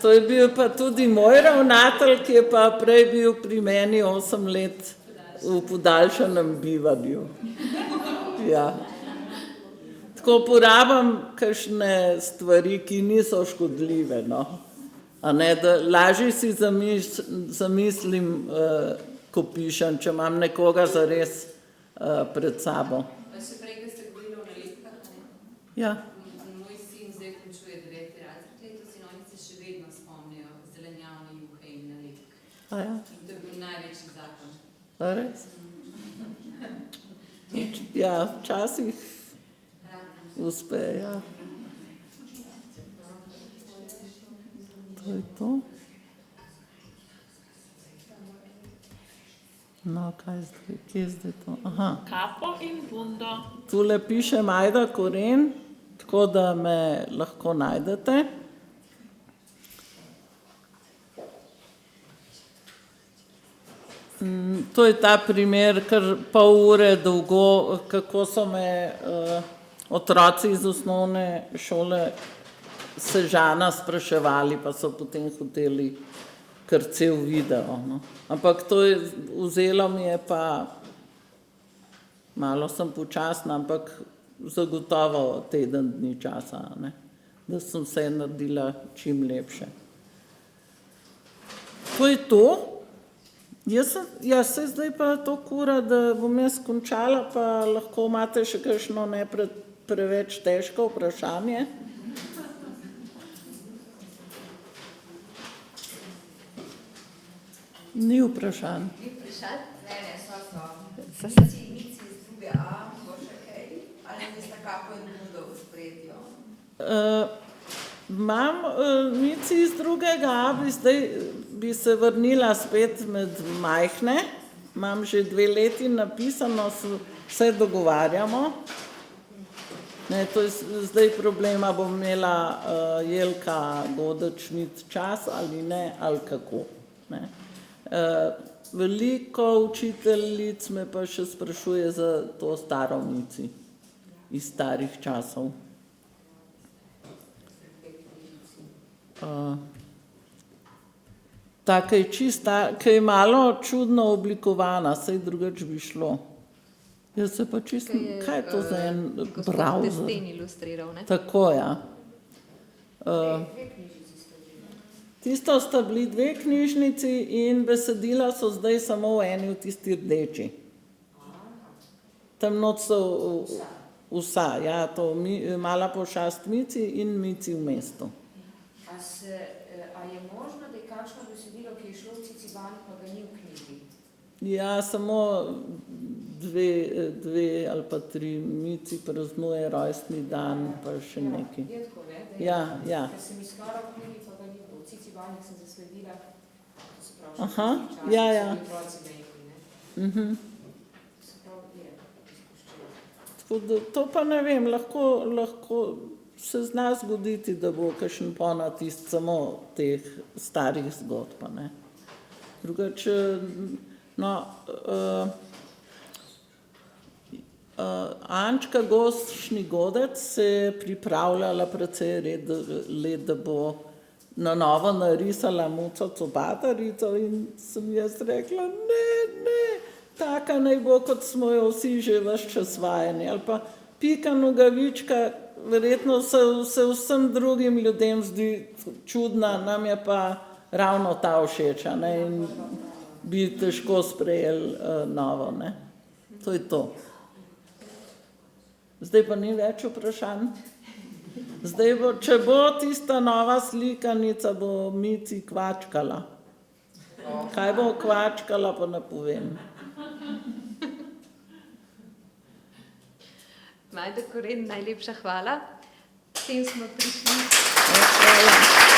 To je bil pa tudi moj ravnatelj, ki je pa prej bil pri meni 8 let v podaljšanem bivanju. Ja. Tako porabim kakšne stvari, ki niso škodljive, no. A ne, da lažje si zamislim, ko pišem, če imam nekoga zares pred sabo. Pa še prej, ko ste govorili o nalepkah, ne? Ja. Moj sin zdaj končuje 9. razred letos in oni se še vedno spomnijo zelenjavne juhe in nalepk. Ja. In to je bil največji zakon. A res? Ja, včasih uspe, ja. To je to. No, kaj zdaj, kje je zdaj to? Aha. Kapo in bundo. Tule piše Majda Koren, tako da me lahko najdete. To je ta primer, kar pol ure dolgo, kako so me otroci iz osnovne šole Sežana spraševali, pa so potem hoteli kar cel video. No. Ampak to je, vzelo mi je pa, malo sem počasna, ampak zagotovo teden dni časa, ne, da sem vse naredila čim lepše. To je to. Jaz se zdaj pa to kura, da bom jaz končala, pa lahko imate še kakšno ne preveč težko vprašanje. Ni vprašanj. Ni vprašanj? Ne, so. Mici iz druge A, bo še kaj? Ali niste kapo in bundo v spredju? Imam mici iz drugega A, bi se vrnila spet med majhne. Imam že 2 leti napisano, vse dogovarjamo. Ne, to je zdaj problema, bom imela Jelka Godec-Schmidt čas ali ne, ali kako. Ne. Veliko učiteljic me pa še sprašuje za to staro mici iz starih časov. Taka je čista, ki je malo čudno oblikovana, saj drugače bi šlo. Jaz se pa čisto, kaj je to za en browser? Gospod Testen ilustriral, ne? Tako, ja. Tisto sta bili 2 knjižnici in besedila so zdaj samo v eni, v tisti rdeči. Tam not so vsa, ja, to Mala pošast Mici in Mici v mestu. A je možno, da je kakšno besedilo, ki je šlo v Ciciban, pa ga ni v knjigi? Ja, samo dve ali pa 3 Mici praznuje rojstni dan, pa še nekaj. Je tako, ne? Ja, ja. Ker sem iskala v knjigi, pa ga ni bilo. V Cicibanih sem zasledila, se pravi, Aha, čas, ja, ja. so mi otroci nekaj, ne? Se pravi, je izpuščeno. Tako da, to pa ne vem, lahko se zna zgoditi, da bo kakšen ponatist samo teh starih zgodb, ne. Drugače, no, Ančka Gošni Godec se je pripravljala precej let, da bo na novo narisala Muco Cobadarico in sem jaz rekla, ne, taka naj bo, kot smo jo vsi že ves čas vajeni. Ali pa Pika Nogavička, verjetno se vsem drugim ljudem zdi čudna, nam je pa ravno ta všeč, ne, in bi težko sprejeli novo, ne. To je to. Zdaj pa ni več vprašanj. Zdaj bo, če bo tista nova slikanica, bo Mici kvačkala. Kaj bo kvačkala, pa ne povem. Majda Koren, najlepša hvala. S tem smo prišli. Hvala.